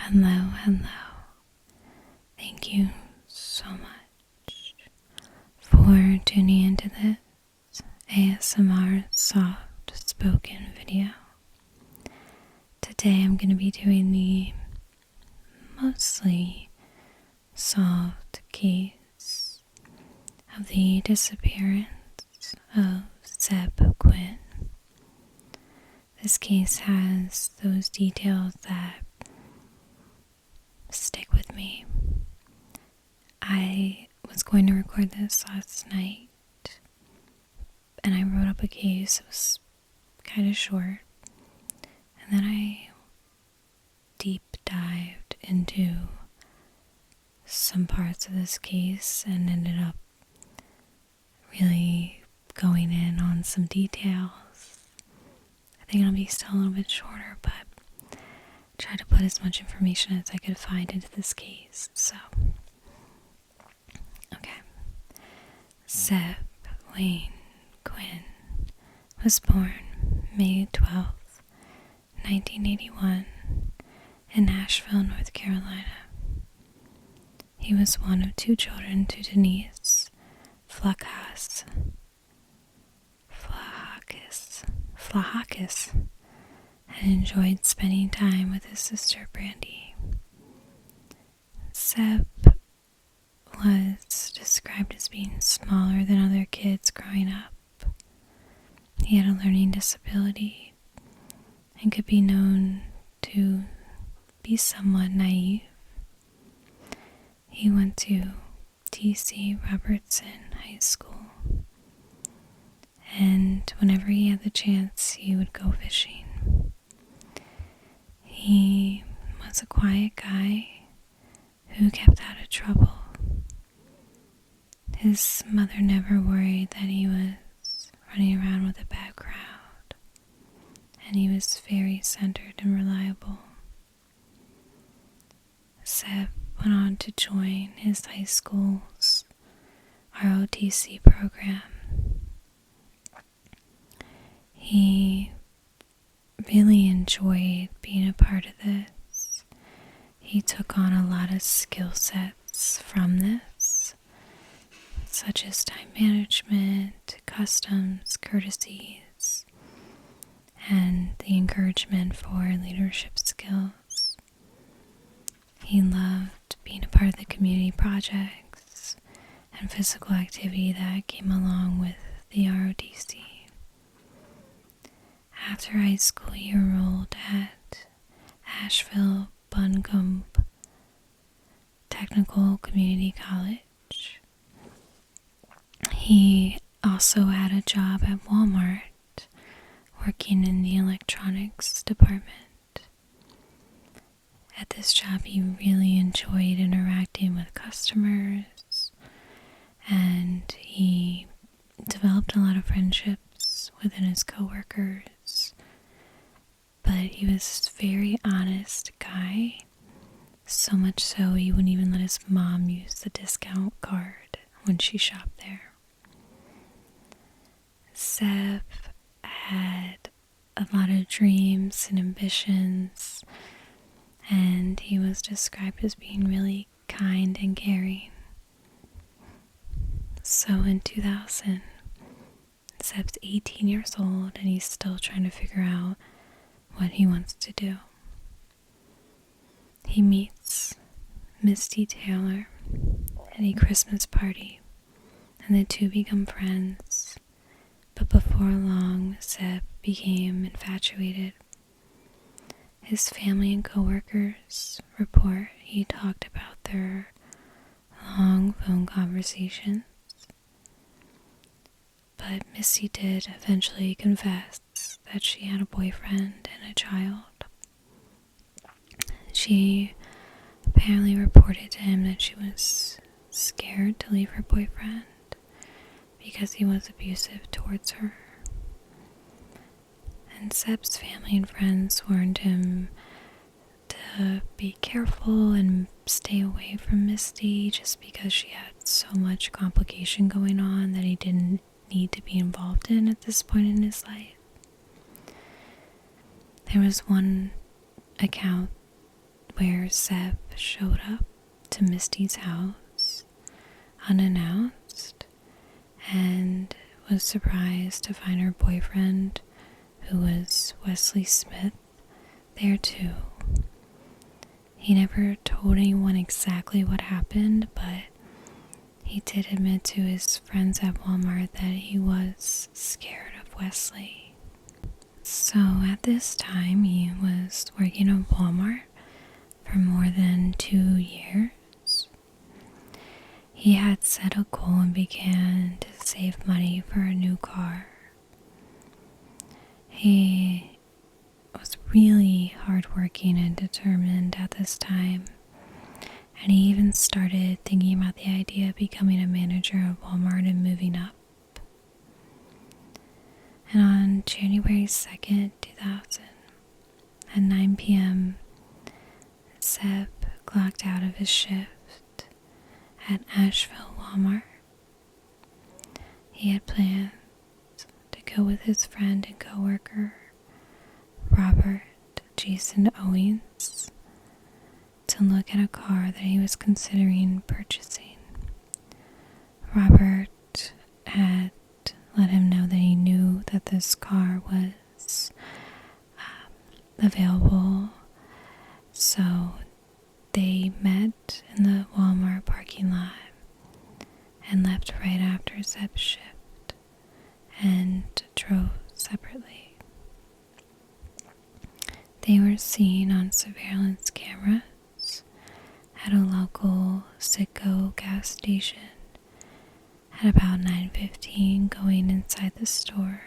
Hello, hello. Thank you so much for tuning into this ASMR soft spoken video. Today I'm going to be doing the mostly solved case of the disappearance of Zebb Quinn. This case has those details that stick with me. I was going to record this last night and I wrote up a case. It was kind of short, and then I deep dived into some parts of this case and ended up really going in on some details. I think it'll be still a little bit shorter, but try to put as much information as I could find into this case. So, okay. Zebb Wayne Quinn was born May 12th, 1981, in Nashville, North Carolina. He was one of two children to Denise Flahakis, and enjoyed spending time with his sister Brandy. Zebb was described as being smaller than other kids growing up. He had a learning disability and could be known to be somewhat naive. He went to T.C. Robertson High School, and whenever he had the chance, he would go fishing. He was a quiet guy who kept out of trouble. His mother never worried that he was running around with a bad crowd, and he was very centered and reliable. Seth went on to join his high school's ROTC program. He really enjoyed being a part of this. He took on a lot of skill sets from this, such as time management, customs, courtesies, and the encouragement for leadership skills. He loved being a part of the community projects and physical activity that came along with the ROTC. After high school, he enrolled at Asheville Buncombe Technical Community College. He also had a job at Walmart, working in the electronics department. At this job, he really enjoyed interacting with customers, and he developed a lot of friendships within his coworkers. But he was a very honest guy, so much so he wouldn't even let his mom use the discount card when she shopped there. Zebb had a lot of dreams and ambitions, and he was described as being really kind and caring. So in 2000, Zebb's 18 years old, and he's still trying to figure out what he wants to do. He meets Misty Taylor at a Christmas party, and the two become friends. But before long, Zebb became infatuated. His family and coworkers report he talked about their long phone conversations. But Misty did eventually confess that she had a boyfriend and a child. She apparently reported to him that she was scared to leave her boyfriend because he was abusive towards her. And Zebb's family and friends warned him to be careful and stay away from Misty just because she had so much complication going on that he didn't need to be involved in at this point in his life. There was one account where Seth showed up to Misty's house unannounced and was surprised to find her boyfriend, who was Wesley Smith, there too. He never told anyone exactly what happened, but he did admit to his friends at Walmart that he was scared of Wesley. So at this time, he was working at Walmart for more than 2 years. He had set a goal and began to save money for a new car. He was really hardworking and determined at this time, and he even started thinking about the idea of becoming a manager of Walmart and moving up. And on January 2nd, 2000, at 9 p.m., Zebb clocked out of his shift at Asheville Walmart. He had planned to go with his friend and co-worker, Robert Jason Owens, to look at a car that he was considering purchasing. Robert had let him know that he knew that this car was available, so they met in the Walmart parking lot and left right after Zebb's shift and drove separately. They were seen on surveillance cameras at a local Citgo gas station at about 9:15, going inside the store,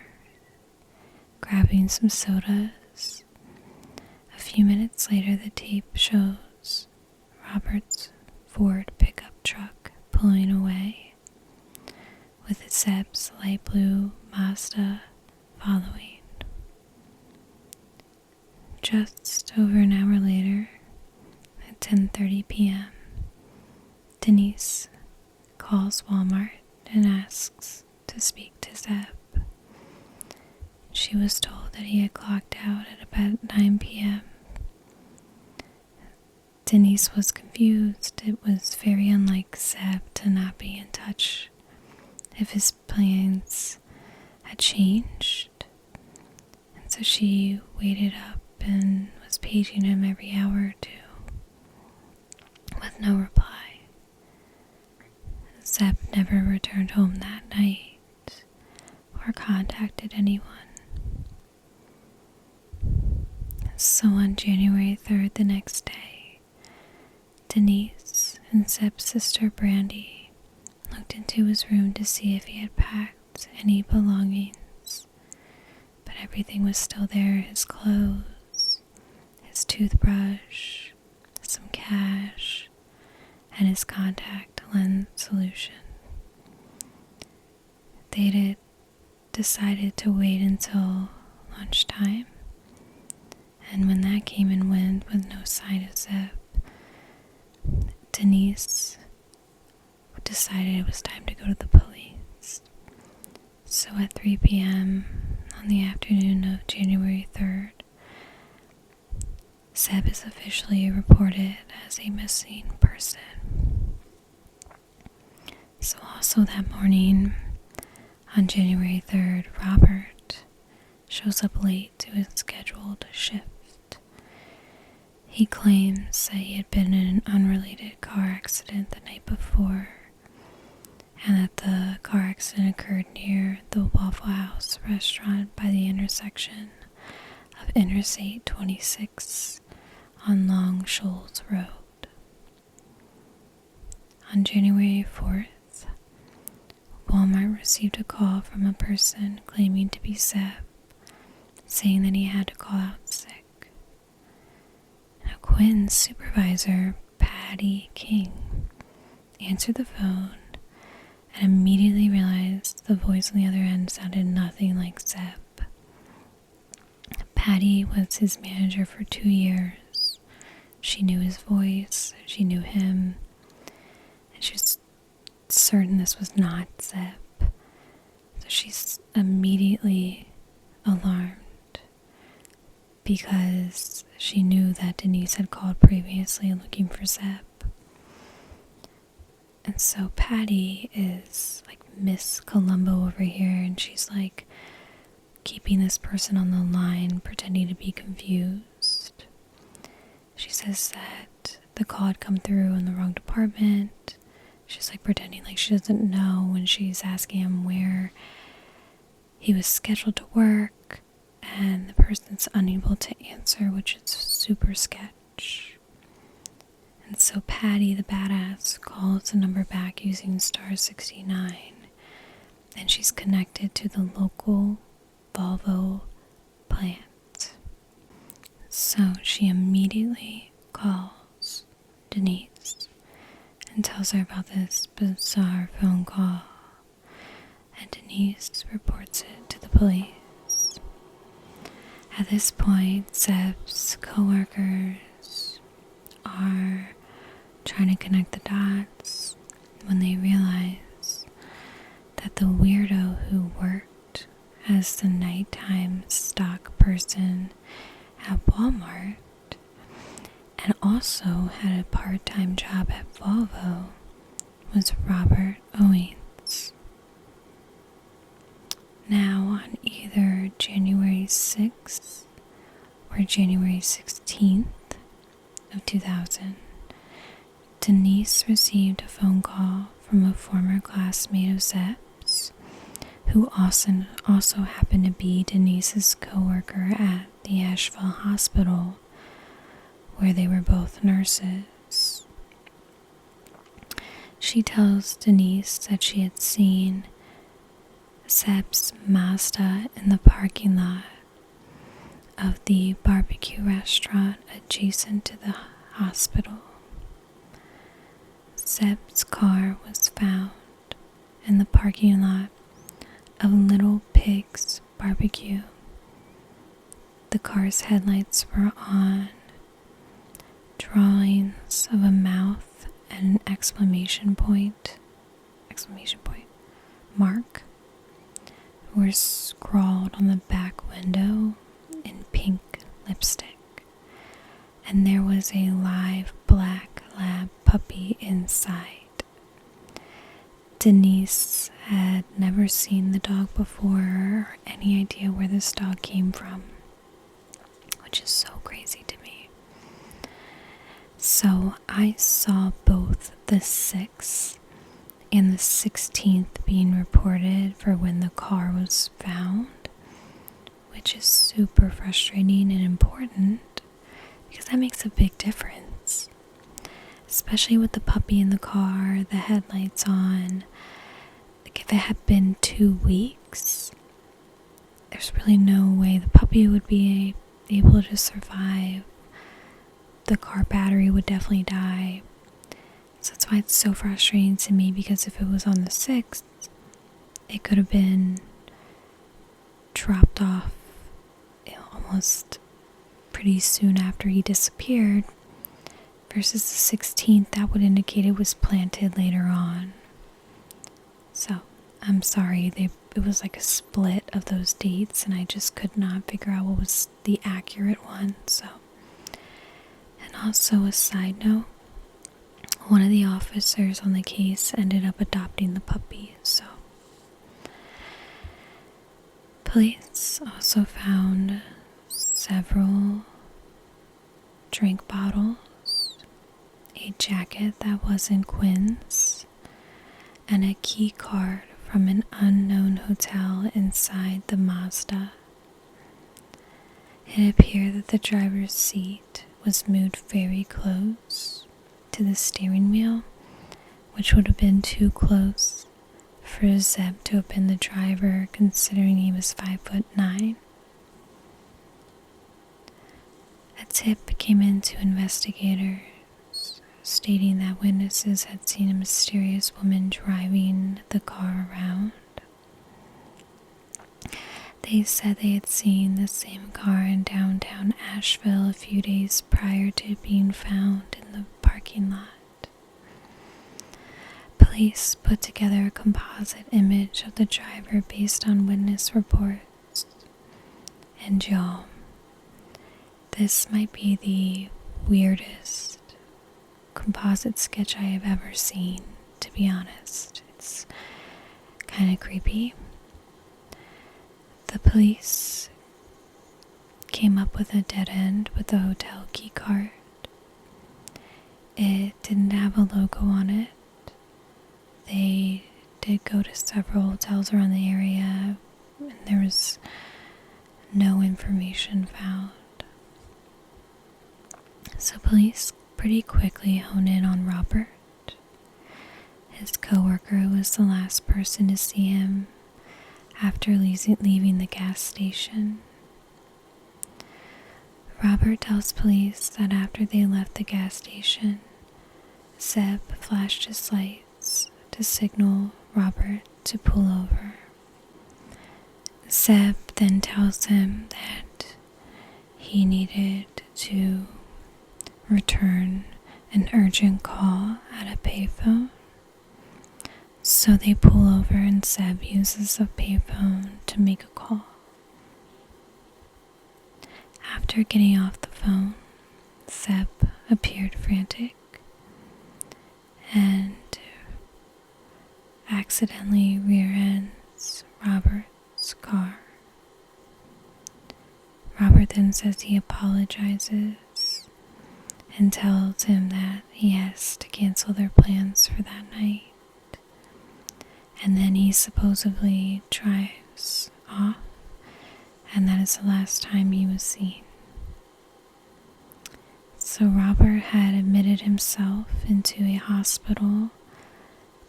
grabbing some sodas. A few minutes later, the tape shows Robert's Ford pickup truck pulling away, with Zebb's light blue Mazda following. Just over an hour later, at 10:30 p.m., Denise calls Walmart and asks to speak to Zebb. She was told that he had clocked out at about 9 p.m. Denise was confused. It was very unlike Zebb to not be in touch if his plans had changed. And so she waited up and was paging him every hour or two with no reply. Zebb never returned home that night or contacted anyone. So on January 3rd, the next day, Denise and Zebb's sister Brandy looked into his room to see if he had packed any belongings, but everything was still there: his clothes, his toothbrush, some cash, and his contact lens solution. They had decided to wait until lunchtime, and when that came and went with no sign of Zebb, Denise decided it was time to go to the police. So at 3 p.m. on the afternoon of January 3rd, Zebb is officially reported as a missing person. So also that morning, on January 3rd, Robert shows up late to his scheduled shift. He claims that he had been in an unrelated car accident the night before, and that the car accident occurred near the Waffle House restaurant by the intersection of Interstate 26 on Long Shoals Road. On January 4th, Walmart received a call from a person claiming to be Zebb, saying that he had to call out sick. Now Quinn's supervisor, Patty King, answered the phone and immediately realized the voice on the other end sounded nothing like Zebb. Patty was his manager for 2 years. She knew his voice, she knew him, and she was certain this was not Zebb. So she's immediately alarmed. because she knew that Denise had called previously looking for Zebb. And so Patty is like Miss Columbo over here, and she's like keeping this person on the line, pretending to be confused. She says that the call had come through in the wrong department. She's like pretending like she doesn't know when she's asking him where he was scheduled to work, and the person's unable to answer, which is super sketch. And so Patty, the badass, calls the number back using star 69, and she's connected to the local Volvo plant. So she immediately calls Denise and tells her about this bizarre phone call, and Denise reports it to the police. At this point, Zebb's co-workers are trying to connect the dots when they realize that the weirdo who worked as the nighttime stock person at Walmart and also had a part-time job at Volvo was Robert Owens. Now, on either January 6th or January 16th of 2000, Denise received a phone call from a former classmate of Zebb's, who also happened to be Denise's co-worker at the Asheville hospital, where they were both nurses. She tells Denise that she had seen Zebb's Mazda in the parking lot of the barbecue restaurant adjacent to the hospital. Zebb's car was found in the parking lot of Little Pig's Barbecue. The car's headlights were on. Drawings of a mouth and an exclamation point mark were scrawled on the back window in pink lipstick, and there was a live black lab puppy inside. Denise had never seen the dog before or any idea where this dog came from, which is so crazy to me. So I saw both the 6th and the 16th being reported for when the car was found, which is super frustrating and important because that makes a big difference, especially with the puppy in the car, the headlights on. Like, if it had been 2 weeks, there's really no way the puppy would be able to survive. The car battery would definitely die. So that's why it's so frustrating to me, because if it was on the 6th, it could have been dropped off almost pretty soon after he disappeared, versus the 16th, that would indicate it was planted later on. So I'm sorry, it was like a split of those dates, and I just could not figure out what was the accurate one. So, and also a side note, one of the officers on the case ended up adopting the puppy. So police also found several drink bottles, a jacket that wasn't Quinn's, and a key card from an unknown hotel inside the Mazda. It appeared that the driver's seat was moved very close to the steering wheel, which would have been too close for Zebb to have been the driver, considering he was 5'9". A tip came in to investigators stating that witnesses had seen a mysterious woman driving the car around. They said they had seen the same car in downtown Asheville a few days prior to it being found in the parking lot. Police put together a composite image of the driver based on witness reports. And y'all, This might be the weirdest composite sketch I have ever seen, to be honest. It's kind of creepy. The police came up with a dead end with the hotel key card. It didn't have a logo on it. They did go to several hotels around the area, and there was no information found. So police pretty quickly honed in on Robert. His coworker was the last person to see him after leaving the gas station. Robert tells police that after they left the gas station, Zebb flashed his lights to signal Robert to pull over. Zebb then tells him that he needed to return an urgent call at a payphone. So they pull over and Zebb uses a payphone to make a call. After getting off the phone, Zebb appeared frantic and accidentally rear-ends Robert's car. Robert then says he apologizes and tells him that he has to cancel their plans for that night. And then he supposedly drives off, and that is the last time he was seen. So Robert had admitted himself into a hospital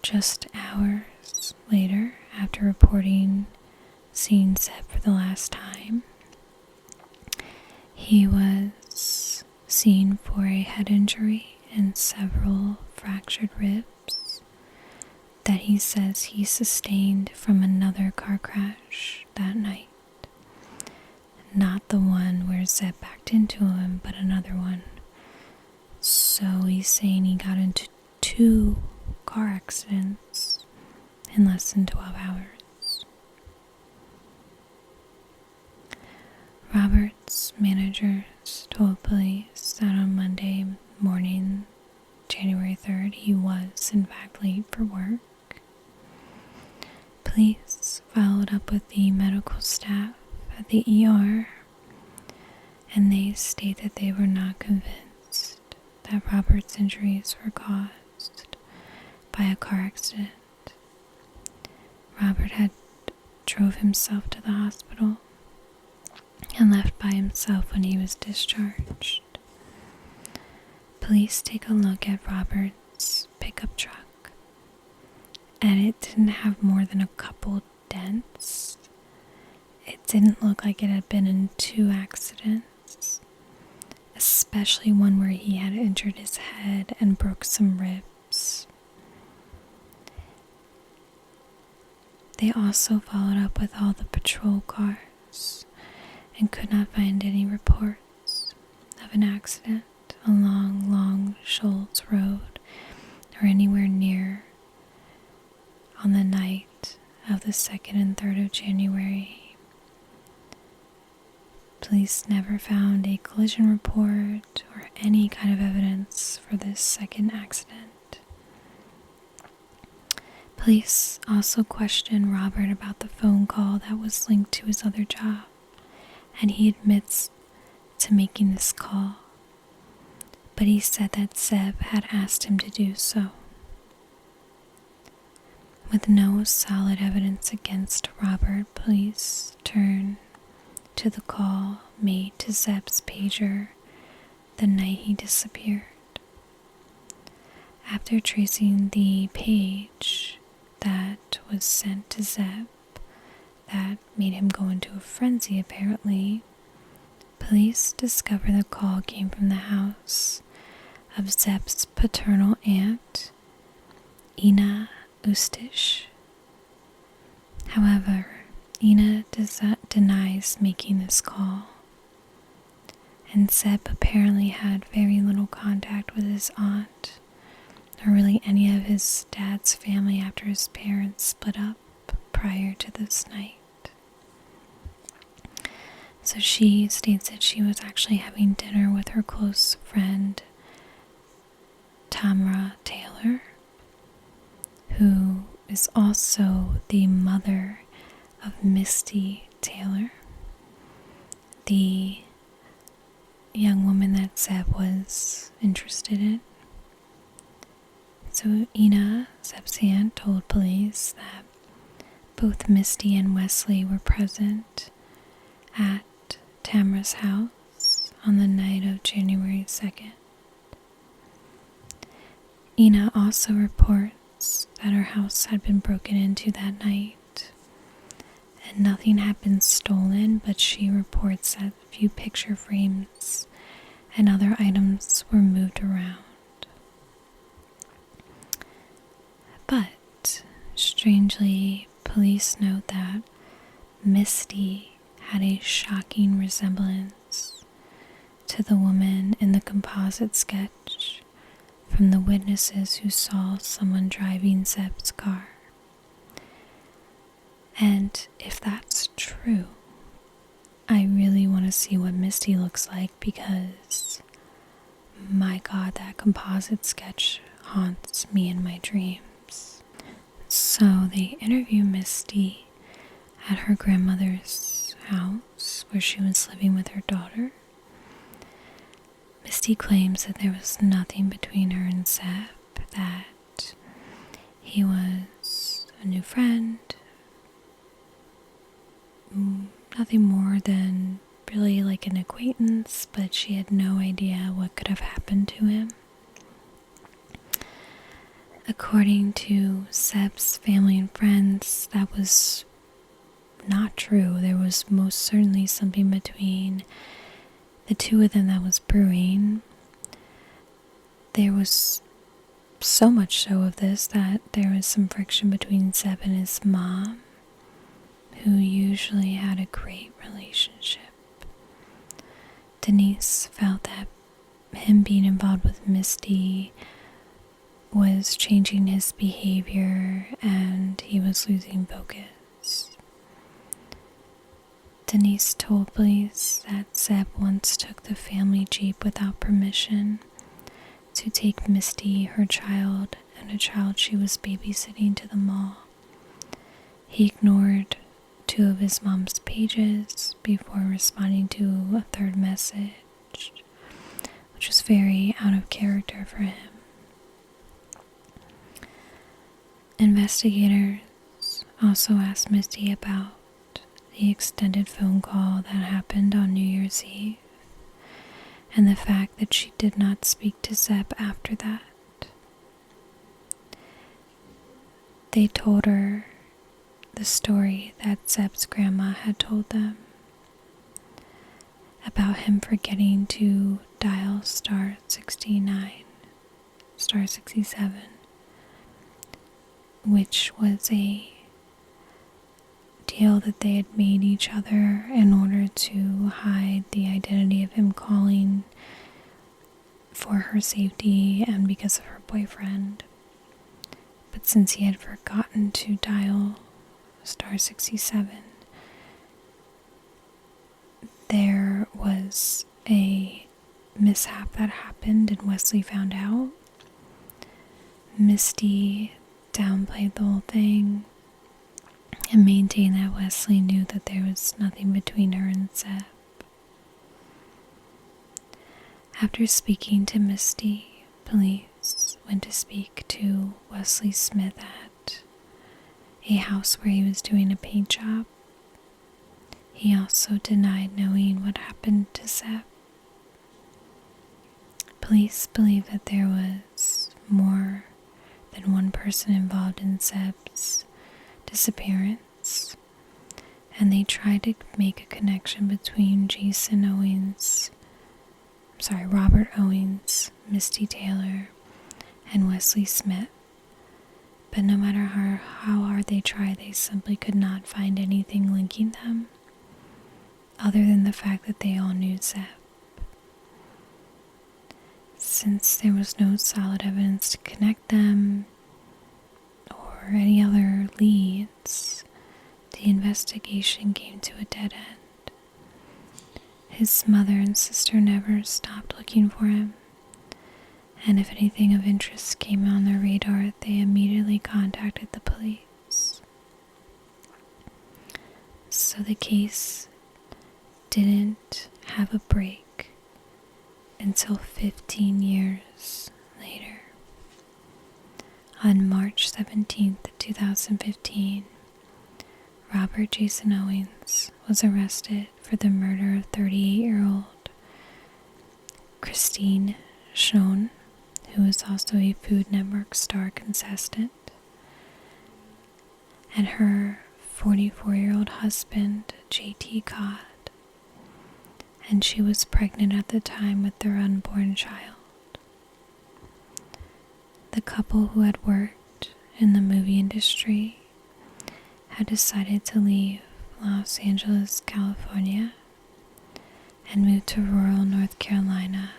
just hours later after reporting seeing Seth for the last time. He was seen for a head injury and several fractured ribs that he says he sustained from another car crash that night. Not the one where Zebb backed into him, but another one. So he's saying he got into 2 car accidents in less than 12 hours. Robert's managers told police that on Monday morning, January 3rd, he was in fact late for work. Police followed up with the medical staff at the ER, and they state that they were not convinced that Robert's injuries were caused by a car accident. Robert had drove himself to the hospital and left by himself when he was discharged. Police take a look at Robert's pickup truck, and it didn't have more than a couple dents. It didn't look like it had been in 2 accidents, especially one where he had injured his head and broke some ribs. They also followed up with all the patrol cars and could not find any reports of an accident along Long Shoals Road or anywhere near on the night of the 2nd and 3rd of January. Police never found a collision report or any kind of evidence for this second accident. Police also questioned Robert about the phone call that was linked to his other job, and he admits to making this call, but he said that Zebb had asked him to do so. With no solid evidence against Robert, police turn to the call made to Zebb's pager the night he disappeared. After tracing the page that was sent to Zebb that made him go into a frenzy apparently, police discover the call came from the house of Zebb's paternal aunt, Ina Ustish. However, Ina denies making this call, and Zebb apparently had very little contact with his aunt, or really any of his dad's family after his parents split up prior to this night. So she states that she was actually having dinner with her close friend, Tamra Taylor, who is also the mother of Misty Taylor, the young woman that Zebb was interested in. So Ina, Zebb's aunt, told police that both Misty and Wesley were present at Tamra's house on the night of January 2nd. Ina also reports that her house had been broken into that night, and nothing had been stolen, but she reports that a few picture frames and other items were moved around. But, strangely, police note that Misty had a shocking resemblance to the woman in the composite sketch from the witnesses who saw someone driving Zebb's car. And if that's true, I really want to see what Misty looks like, because my God, that composite sketch haunts me in my dreams. So they interview Misty at her grandmother's house where she was living with her daughter. Misty claims that there was nothing between her and Zebb, that he was a new friend, nothing more than really like an acquaintance, but she had no idea what could have happened to him. According to Zebb's family and friends, that was not true. There was most certainly something between the two of them that was brewing. There was so much so of this that there was some friction between Zebb and his mom, who usually had a great relationship. Denise felt that him being involved with Misty was changing his behavior and he was losing focus. Denise told police that Zebb once took the family Jeep without permission to take Misty, her child, and a child she was babysitting to the mall. He ignored 2 of his mom's pages before responding to a 3rd message, which was very out of character for him. Investigators also asked Misty about the extended phone call that happened on New Year's Eve, and the fact that she did not speak to Zebb after that. They told her the story that Zebb's grandma had told them about him forgetting to dial star 69, star 67, which was a deal that they had made each other in order to hide the identity of him calling for her safety and because of her boyfriend. But since he had forgotten to dial star 67, there was a mishap that happened and Wesley found out. Misty downplayed the whole thing and maintained that Wesley knew that there was nothing between her and Zebb. After speaking to Misty, police went to speak to Wesley Smith at a house where he was doing a paint job. He also denied knowing what happened to Zebb. Police believe that there was more than one person involved in Zebb's disappearance, and they tried to make a connection between Robert Owens, Misty Taylor, and Wesley Smith. But no matter how hard they tried, they simply could not find anything linking them, other than the fact that they all knew Zebb. Since there was no solid evidence to connect them, or any other leads, the investigation came to a dead end. His mother and sister never stopped looking for him, and if anything of interest came on their radar, they immediately contacted the police. So the case didn't have a break until 15 years later. On March 17th, 2015, Robert Jason Owens was arrested for the murder of 38-year-old Christine Schoen, who was also a Food Network star contestant, and her 44-year-old husband, J.T. Codd, and she was pregnant at the time with their unborn child. The couple, who had worked in the movie industry, had decided to leave Los Angeles, California, and moved to rural North Carolina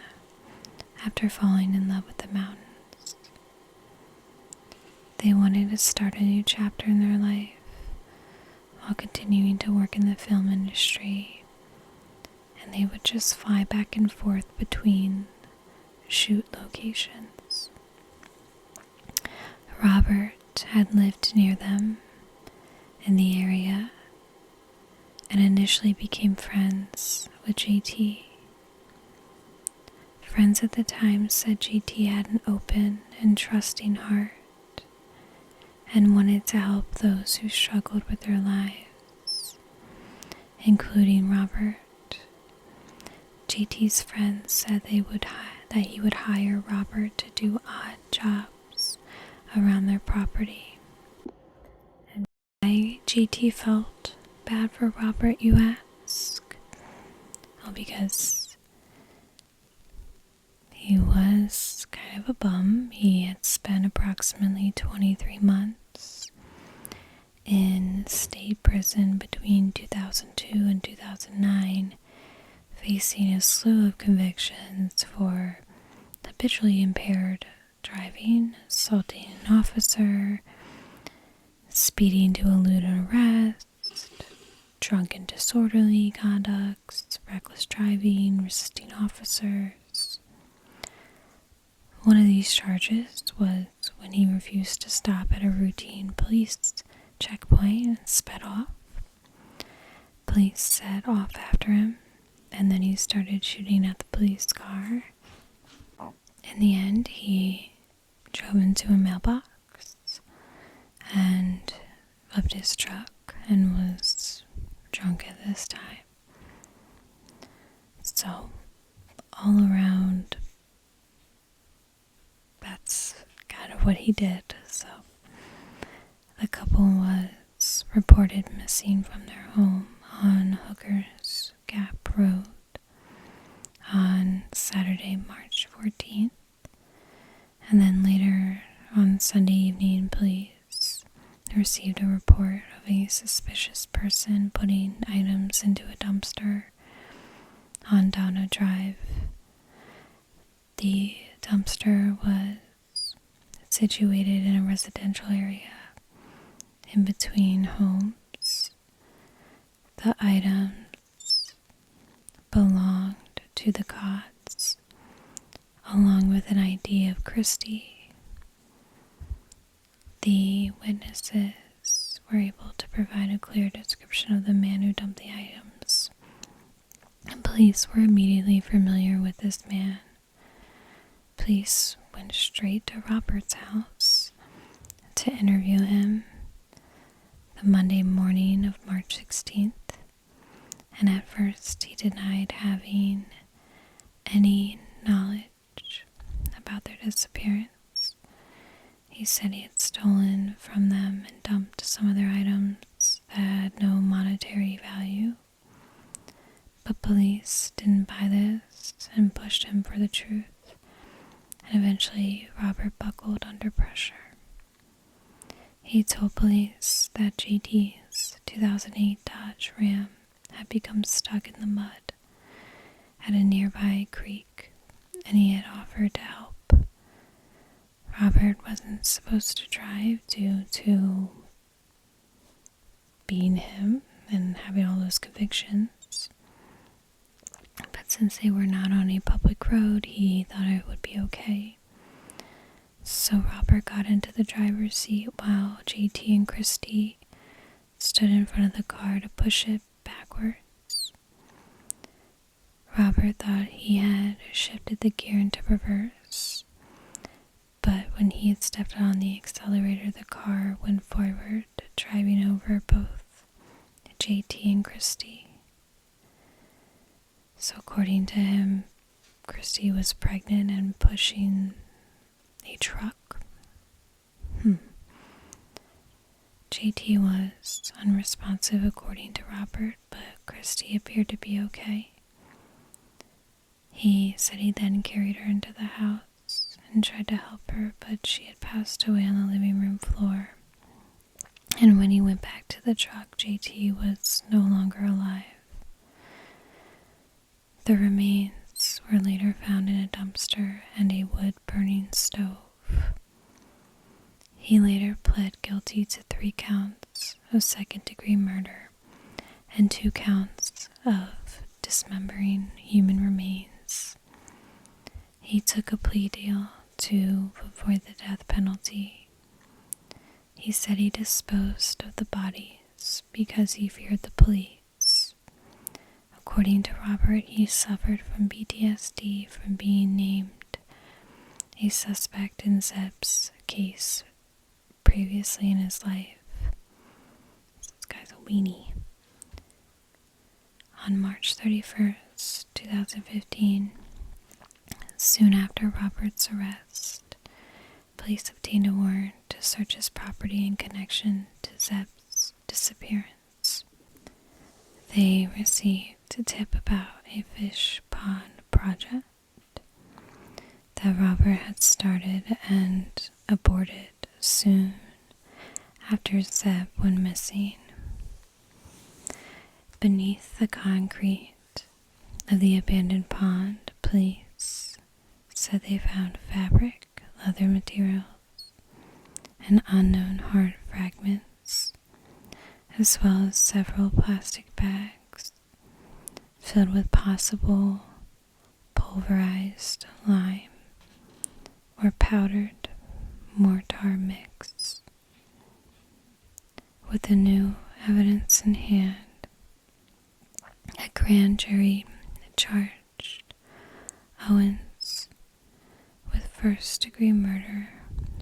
after falling in love with the mountains. They wanted to start a new chapter in their life while continuing to work in the film industry, and they would just fly back and forth between shoot locations. Robert had lived near them in the area and initially became friends with JT. Friends at the time said JT had an open and trusting heart and wanted to help those who struggled with their lives, including Robert. JT's friends said that he would hire Robert to do odd jobs around their property. And why JT felt bad for Robert, you ask? Well, because he was kind of a bum. He had spent approximately 23 months in state prison between 2002 and 2009, facing a slew of convictions for habitually impaired driving, assaulting an officer, speeding to elude an arrest, drunk and disorderly conduct, reckless driving, resisting officers. One of these charges was when he refused to stop at a routine police checkpoint and sped off. Police set off after him, and then he started shooting at the police car. In the end, he drove into a mailbox and left his truck and was drunk at this time. So, all around, that's kind of what he did. So, the couple was reported missing from their home on Hooker's Gap Road on Saturday, March 14th. And then later on Sunday evening, police received a report of a suspicious person putting items into a dumpster on Donna Drive. The dumpster was situated in a residential area in between homes. The items belonged to the Codds, along with an ID of Christie. The witnesses were able to provide a clear description of the man who dumped the items, and police were immediately familiar with this man. Police went straight to Robert's house to interview him the Monday morning of March 16th, and at first he denied having any knowledge about their disappearance. He said he had stolen from them and dumped some of their items that had no monetary value, but police didn't buy this and pushed him for the truth, and eventually Robert buckled under pressure. He told police that JT's 2008 Dodge Ram had become stuck in the mud at a nearby creek, and he had offered to help. Robert wasn't supposed to drive due to being him and having all those convictions. since they were not on a public road, he thought it would be okay. So Robert got into the driver's seat while JT and Christy stood in front of the car to push it backwards. Robert thought he had shifted the gear into reverse, but when he had stepped on the accelerator, the car went forward, driving over both JT and Christy. So according to him, Christy was pregnant and pushing a truck. JT was unresponsive according to Robert, but Christy appeared to be okay. He said he then carried her into the house and tried to help her, but she had passed away on the living room floor. And when he went back to the truck, JT was no longer alive. The remains were later found in a dumpster and a wood-burning stove. He later pled guilty to 3 counts of second-degree murder and 2 counts of dismembering human remains. He took a plea deal to avoid the death penalty. He said he disposed of the bodies because he feared the police. According to Robert, he suffered from PTSD from being named a suspect in Zebb's case previously in his life. This guy's a weenie. On March 31st, 2015, soon after Robert's arrest, police obtained a warrant to search his property in connection to Zebb's disappearance. They received a tip about a fish pond project that Robert had started and aborted soon after Zebb went missing. Beneath the concrete of the abandoned pond, police said they found fabric, leather materials, and unknown hard fragments, as well as several plastic bags filled with possible pulverized lime or powdered mortar mix. With the new evidence in hand, a grand jury charged Owens with first-degree murder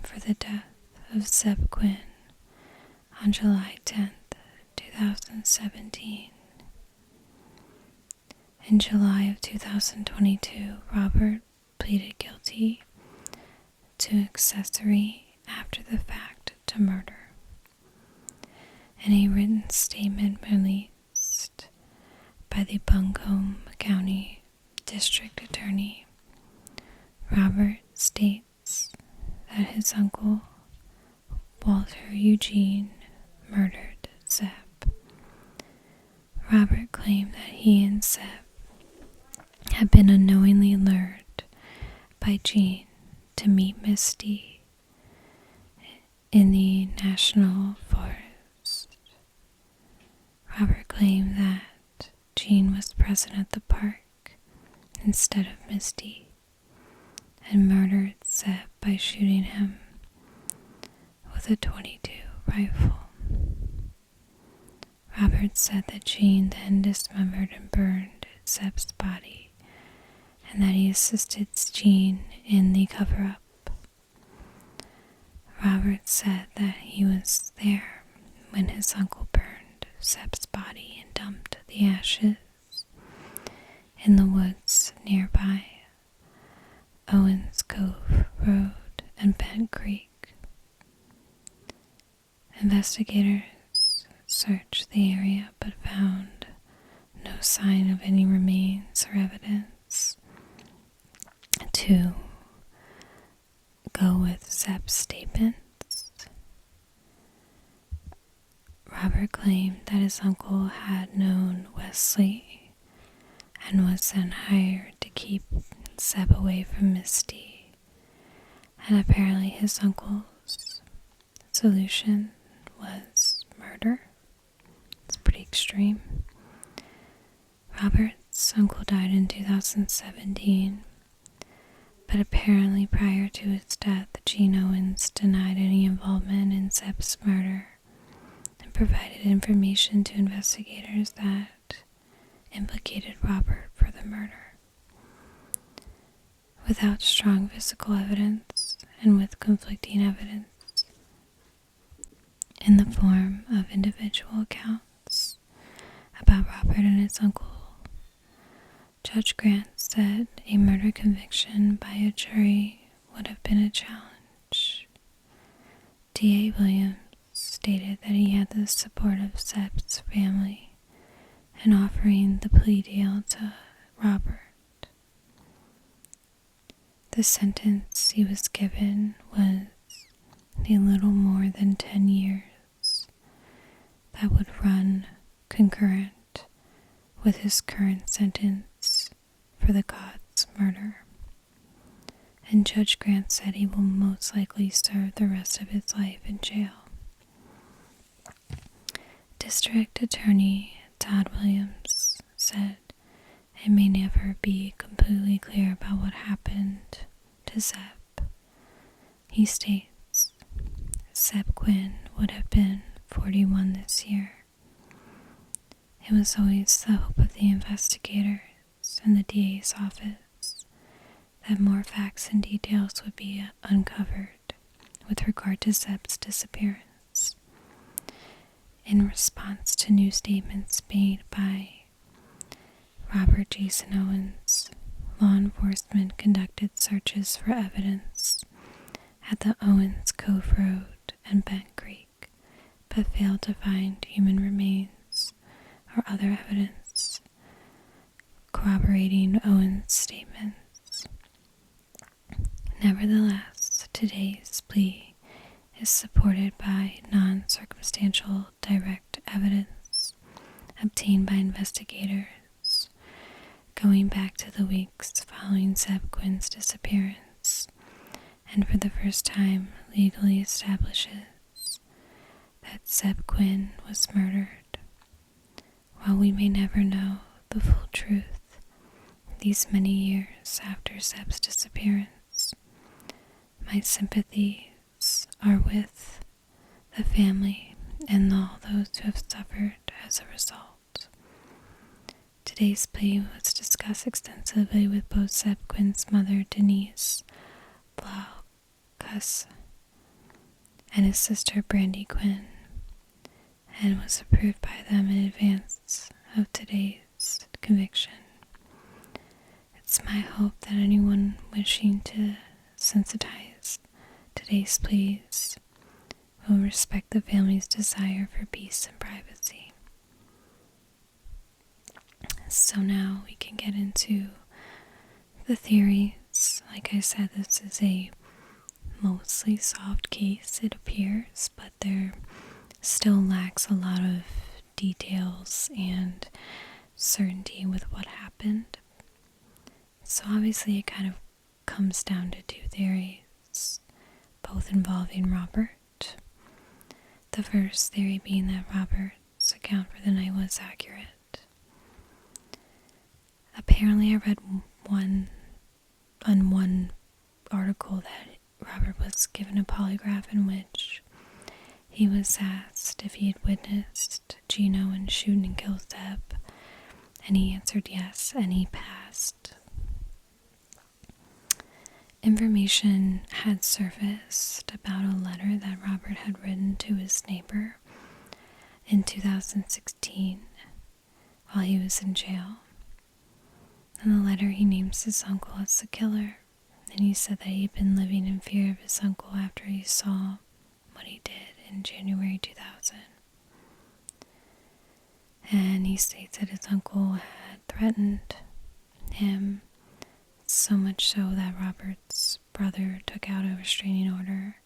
for the death of Zebb Quinn on July 10th, 2017. In July of 2022, Robert pleaded guilty to accessory after the fact to murder. In a written statement released by the Buncombe County District Attorney, Robert states that his uncle, Walter Eugene, murdered Zebb. Robert claimed that he and Zebb had been unknowingly lured by Jean to meet Misty in the National Forest. Robert claimed that Jean was present at the park instead of Misty and murdered Zebb by shooting him with a .22 rifle. Robert said that Jean then dismembered and burned Zebb's body, and that he assisted Jean in the cover-up. Robert said that he was there when his uncle burned Zebb's body and dumped the ashes in the woods nearby Owens Cove Road and Bent Creek. Investigators searched the area but found no sign of any remains or evidence to go with Zebb's statements. Robert claimed that his uncle had known Wesley and was then hired to keep Zebb away from Misty, and apparently his uncle's solution was murder. It's pretty extreme. Robert Zebb's uncle died in 2017, but apparently prior to his death, Gene Owens denied any involvement in Zebb's murder and provided information to investigators that implicated Robert for the murder. Without strong physical evidence and with conflicting evidence in the form of individual accounts about Robert and his uncle, Judge Grant said a murder conviction by a jury would have been a challenge. D.A. Williams stated that he had the support of Zebb's family in offering the plea deal to Robert. The sentence he was given was a little more than 10 years that would run concurrent with his current sentence for the God's murder. And Judge Grant said he will most likely serve the rest of his life in jail. District Attorney Todd Williams said it may never be completely clear about what happened to Zebb. He states, Zebb Quinn would have been 41 this year. It was always the hope of the investigators and the DA's office that more facts and details would be uncovered with regard to Zebb's disappearance. In response to new statements made by Robert Jason Owens, law enforcement conducted searches for evidence at the Owens Cove Road and Bent Creek, but failed to find human remains or other evidence corroborating Owens' statements. Nevertheless, today's plea is supported by non-circumstantial direct evidence obtained by investigators going back to the weeks following Zebb Quinn's disappearance, and for the first time legally establishes that Zebb Quinn was murdered. While we may never know the full truth these many years after Zebb's disappearance, my sympathies are with the family and all those who have suffered as a result. Today's plea was discussed extensively with both Zebb Quinn's mother, Denise Blaukuss, and his sister, Brandy Quinn, and was approved by them in advance of today's conviction. It's my hope that anyone wishing to sensitize today's pleas will respect the family's desire for peace and privacy. So now we can get into the theories. Like I said, this is a mostly solved case, it appears, but there still lacks a lot of details and certainty with what happened. So obviously it kind of comes down to two theories, both involving Robert. The first theory being that Robert's account for the night was accurate. Apparently I read one article that Robert was given a polygraph in which he was asked if he had witnessed Gene Owens shoot and kill Zebb, and he answered yes, and he passed. Information had surfaced about a letter that Robert had written to his neighbor in 2016 while he was in jail. In the letter, he names his uncle as the killer, and he said that he'd been living in fear of his uncle after he saw what he did in January 2000. And he states that his uncle had threatened him, so much so that Robert's brother took out a restraining order.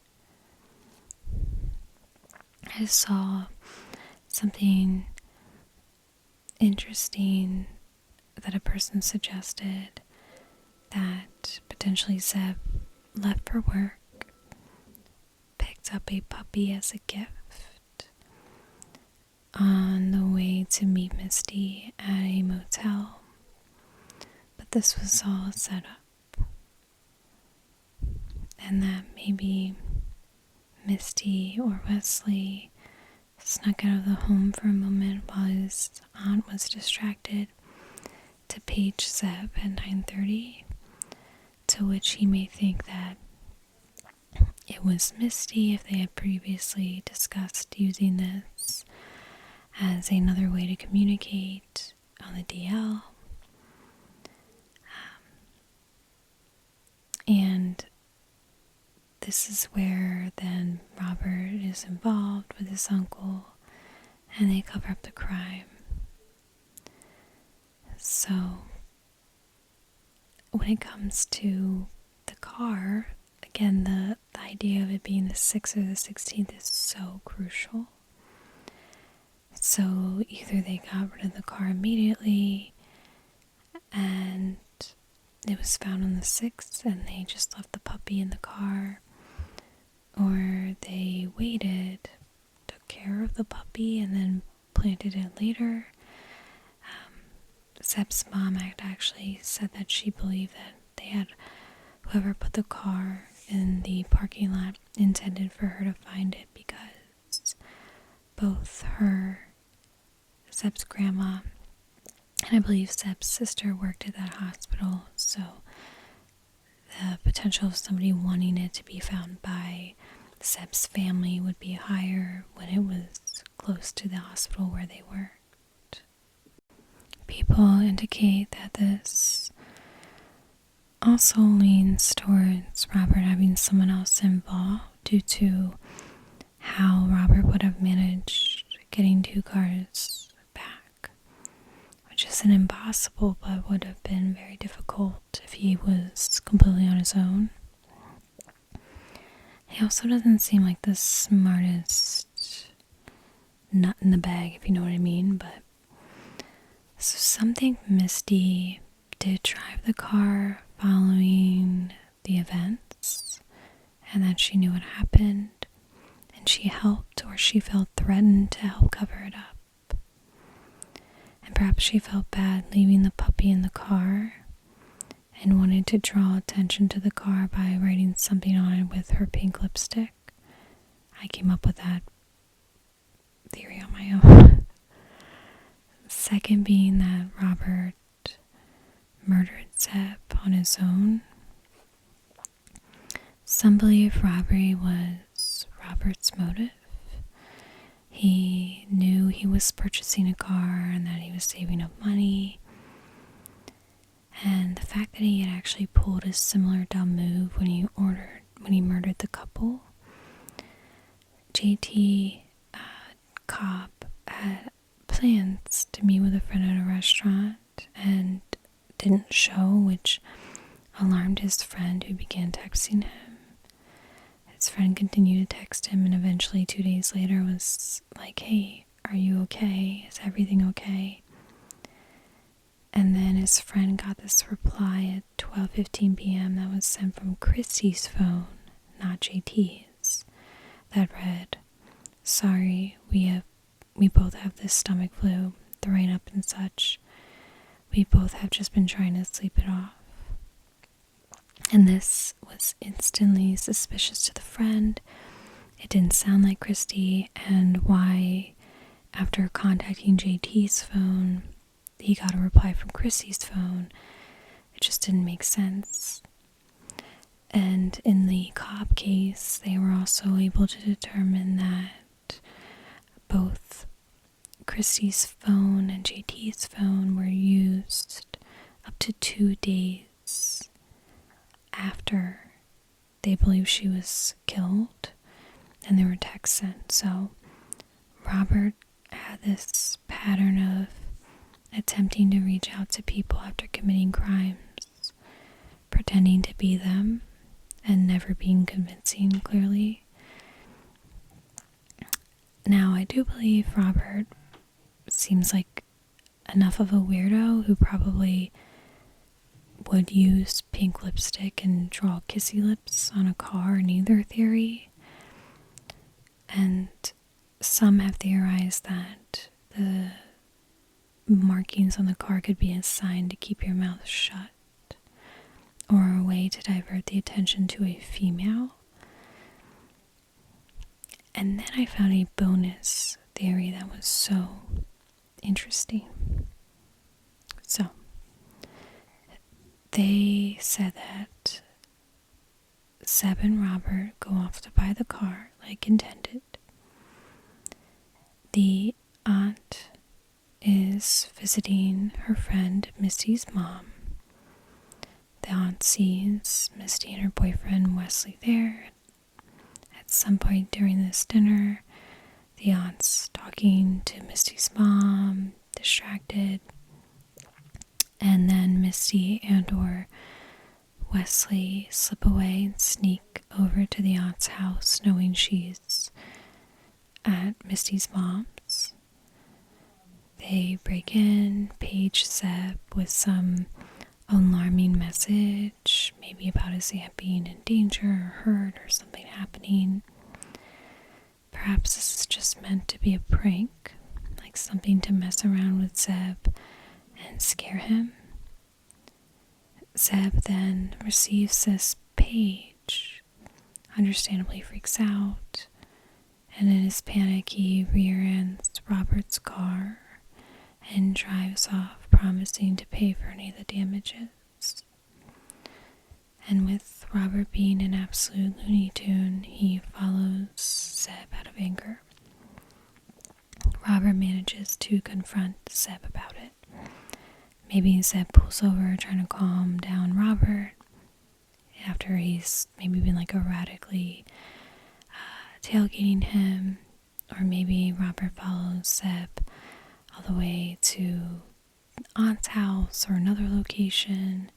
I saw something interesting that a person suggested, that potentially Zebb left for work, picked up a puppy as a gift on the way to meet Misty at a motel, that this was all set up, and that maybe Misty or Wesley snuck out of the home for a moment while his aunt was distracted to page Zebb at 9:30, to which he may think that it was Misty if they had previously discussed using this as another way to communicate on the DL. And this is where then Robert is involved with his uncle and they cover up the crime. So when it comes to the car, again, the idea of it being the 6th or the 16th is so crucial. So either they got rid of the car immediately and it was found on the 6th and they just left the puppy in the car, or they waited, took care of the puppy, and then planted it later. Zebb's mom actually said that she believed that they had whoever put the car in the parking lot intended for her to find it, because both Zebb's grandma, and I believe Zebb's sister worked at that hospital, so the potential of somebody wanting it to be found by Zebb's family would be higher when it was close to the hospital where they worked. People indicate that this also leans towards Robert having someone else involved due to how Robert would have managed getting 2 cars back, which isn't impossible but would have been very difficult if he was completely on his own. He also doesn't seem like the smartest nut in the bag, if you know what I mean, but so some think Misty did drive the car following the events and that she knew what happened and she helped, or she felt threatened to help cover it up. And perhaps she felt bad leaving the puppy in the car and wanted to draw attention to the car by writing something on it with her pink lipstick. I came up with that theory on my own. Second being that Robert murdered Zebb on his own. Some believe robbery was Robert's motive. He knew he was purchasing a car and that he was saving up money. And the fact that he had actually pulled a similar dumb move when he murdered the couple. JT Cobb had plans to meet with a friend at a restaurant and didn't show, which alarmed his friend, who began texting him. His friend continued to text him and eventually 2 days later was like, "Hey, are you okay? Is everything okay?" And then his friend got this reply at 12:15 p.m. that was sent from Christy's phone, not JT's, that read, "Sorry, we both have this stomach flu, throwing up and such. We both have just been trying to sleep it off." And this was instantly suspicious to the friend. It didn't sound like Christy, and why, after contacting JT's phone, he got a reply from Christy's phone. It just didn't make sense. And in the Cobb case, they were also able to determine that both Christy's phone and JT's phone were used up to 2 days after they believe she was killed, and there were texts sent. So Robert had this pattern of attempting to reach out to people after committing crimes, pretending to be them, and never being convincing, clearly. Now, I do believe Robert seems like enough of a weirdo who probably would use pink lipstick and draw kissy lips on a car in either theory. And some have theorized that the markings on the car could be a sign to keep your mouth shut. or a way to divert the attention to a female. And then I found a bonus theory that was so interesting. So, they said that Zebb and Robert go off to buy the car like intended. The aunt is visiting her friend Misty's mom. The aunt sees Misty and her boyfriend Wesley there. At some point during this dinner, the aunt's talking to Misty's mom, distracted, and then Misty and or Wesley slip away and sneak over to the aunt's house knowing she's at Misty's mom's. They break in, page Zebb with some alarming message, maybe about his aunt being in danger or hurt or something happening. Perhaps this is just meant to be a prank, like something to mess around with Zebb and scare him. Zebb then receives this page, understandably freaks out, and in his panic he rear-ends Robert's car and drives off, promising to pay for any of the damages. And with Robert being an absolute Looney Tune, he follows Zebb out of anger. Robert manages to confront Zebb about it. Maybe Zebb pulls over trying to calm down Robert after he's maybe been like erratically tailgating him, or maybe Robert follows Zebb all the way to aunt's house or another location,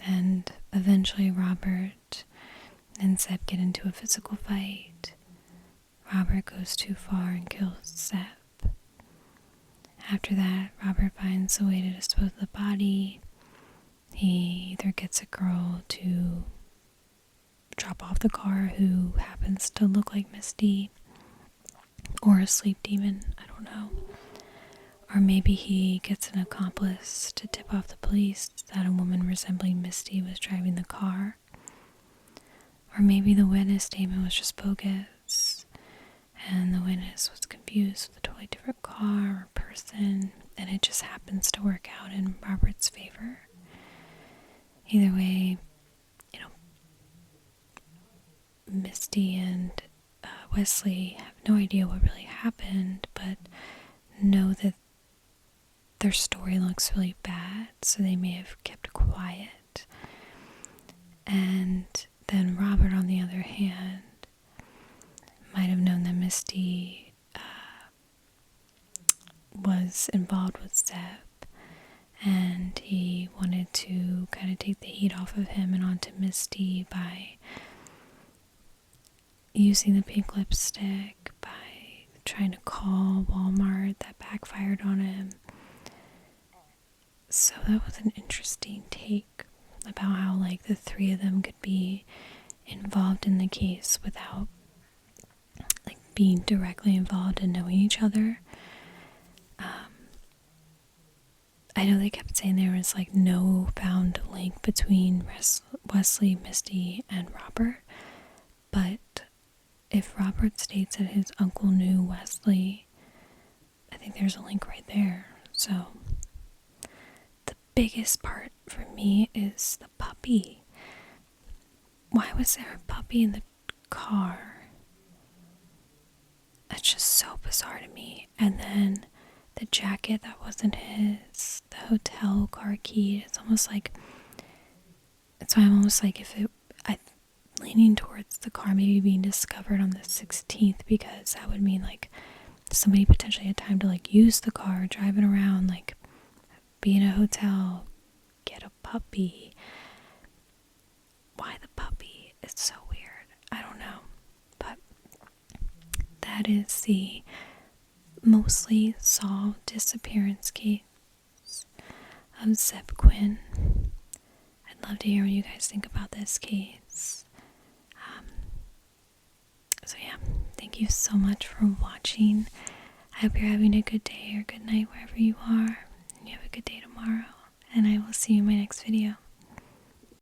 and eventually Robert and Zebb get into a physical fight. Robert goes too far and kills Zebb. After that, Robert finds a way to dispose of the body. He either gets a girl to drop off the car who happens to look like Misty, or a sleep demon, I don't know. Or maybe he gets an accomplice to tip off the police that a woman resembling Misty was driving the car. Or maybe the witness statement was just bogus, and the witness was confused with a totally different car or person, and it just happens to work out in Robert's favor. Either way, Misty and Wesley have no idea what really happened, but know that their story looks really bad, so they may have kept quiet. And then Robert, on the other hand, might have known that Misty was involved with Zebb, and he wanted to kind of take the heat off of him and onto Misty by using the pink lipstick, by trying to call Walmart. That backfired on him. So that was an interesting take about how like the three of them could be involved in the case without like being directly involved and knowing each other. I know they kept saying there was like no found link between Wesley, Misty, and Robert, but if Robert states that his uncle knew Wesley, I think there's a link right there. So the biggest part for me is the puppy. Why was there a puppy in the car? That's just so bizarre to me. And then the jacket that wasn't his, the hotel car key, it's almost like, so I'm almost like leaning towards the car maybe being discovered on the 16th, because that would mean like somebody potentially had time to like use the car, drive it around, like be in a hotel, get a puppy. Why the puppy? It's so weird. I don't know. But that is the mostly solved disappearance case of Zebb Quinn. I'd love to hear what you guys think about this case. So yeah, thank you so much for watching. I hope you're having a good day or good night wherever you are. And you have a good day tomorrow. And I will see you in my next video.